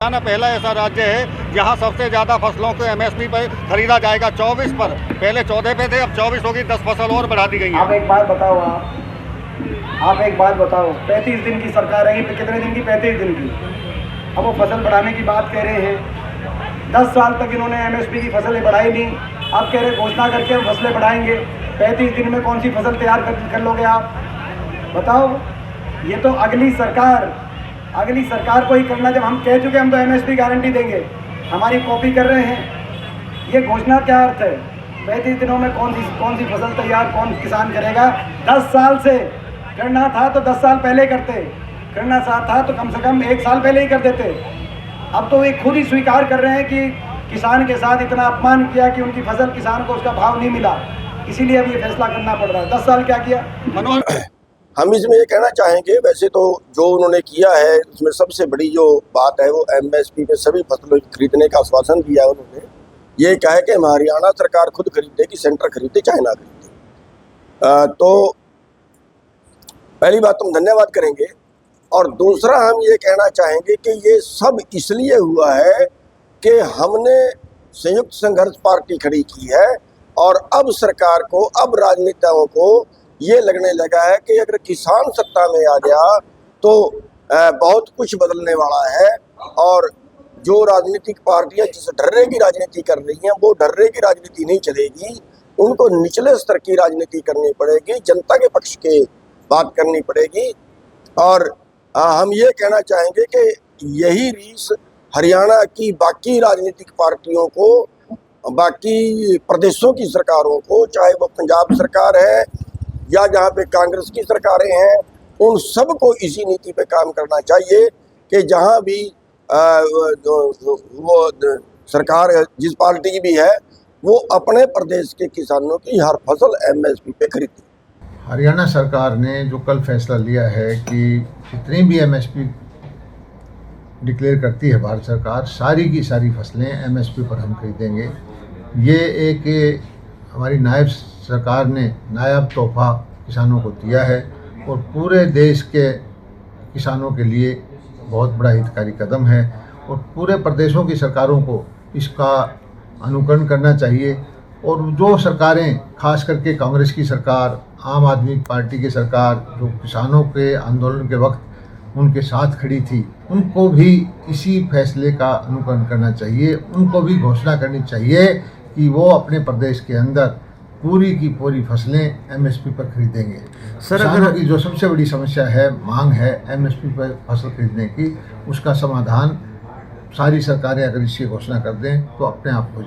हरियाणा पहला ऐसा राज्य है जहां सबसे ज़्यादा फसलों को एमएसपी पर खरीदा जाएगा 24 पर। पहले 14 पे थे, अब 24 होगी, 10 फसल और बढ़ा दी गई है। आप एक बात बताओ, आप एक बात बताओ, 35 दिन की सरकार है, कितने दिन की? 35 दिन की। अब वो फसल बढ़ाने की बात कह रहे हैं। 10 साल तक इन्होंने एमएसपी की फसलें बढ़ाई नहीं, अब कह रहे घोषणा करके हम फसलें बढ़ाएंगे। 35 दिन में कौन सी फसल तैयार कर लोगे आप? बताओ। ये तो अगली सरकार को ही करना। जब हम कह चुके हम तो एमएसपी गारंटी देंगे, हमारी कॉपी कर रहे हैं। ये घोषणा क्या अर्थ है? 35 दिनों में कौन सी फसल तैयार कौन किसान करेगा? 10 साल से करना था तो 10 साल पहले करते, करना था तो कम से कम 1 साल पहले ही कर देते। अब तो वे खुद ही स्वीकार कर रहे हैं कि किसान के साथ इतना अपमान किया कि उनकी फसल किसान को उसका भाव नहीं मिला, इसीलिए अब ये फैसला करना पड़ रहा है। 10 साल क्या किया? हम इसमें ये कहना चाहेंगे, वैसे तो जो उन्होंने किया है उसमें सबसे बड़ी जो बात है वो एमएसपी पे सभी फसलों की खरीदने का आश्वासन दिया है। उन्होंने ये कहा है कि हरियाणा सरकार खुद खरीदेगी, सेंटर खरीदे चाहे ना खरीदे। तो पहली बात तो हम धन्यवाद करेंगे, और दूसरा हम ये कहना चाहेंगे कि ये सब इसलिए हुआ है कि हमने संयुक्त संघर्ष पार्टी खड़ी की है, और अब सरकार को, अब राजनेताओं को ये लगने लगा है कि अगर किसान सत्ता में आ गया तो बहुत कुछ बदलने वाला है। और जो राजनीतिक पार्टियां जिस ढर्रे की राजनीति कर रही हैं वो ढर्रे की राजनीति नहीं चलेगी, उनको निचले स्तर की राजनीति करनी पड़ेगी, जनता के पक्ष की बात करनी पड़ेगी। और हम ये कहना चाहेंगे कि यही रीस हरियाणा की बाकी राजनीतिक पार्टियों को, बाकी प्रदेशों की सरकारों को, चाहे वो पंजाब सरकार है या जहाँ पे कांग्रेस की सरकारें हैं, उन सब को इसी नीति पे काम करना चाहिए कि जहाँ भी वो सरकार जिस पार्टी की भी है वो अपने प्रदेश के किसानों की हर फसल एमएसपी पे खरीदे। हरियाणा सरकार ने जो कल फैसला लिया है कि जितनी भी एमएसपी डिक्लेयर करती है भारत सरकार, सारी की सारी फसलें एमएसपी पर हम खरीदेंगे। ये एक हमारी नायब सरकार ने नायाब तोहफा किसानों को दिया है, और पूरे देश के किसानों के लिए बहुत बड़ा हितकारी कदम है, और पूरे प्रदेशों की सरकारों को इसका अनुकरण करना चाहिए। और जो सरकारें, खास करके कांग्रेस की सरकार, आम आदमी पार्टी की सरकार, जो किसानों के आंदोलन के वक्त उनके साथ खड़ी थी, उनको भी इसी फैसले का अनुकरण करना चाहिए। उनको भी घोषणा करनी चाहिए कि वो अपने प्रदेश के अंदर पूरी की पूरी फसलें एमएसपी पर खरीदेंगे। किसानों की जो सबसे बड़ी समस्या है, मांग है एमएसपी पर फसल खरीदने की, उसका समाधान सारी सरकारें अगर इसकी घोषणा कर दें तो अपने आप हो जाए।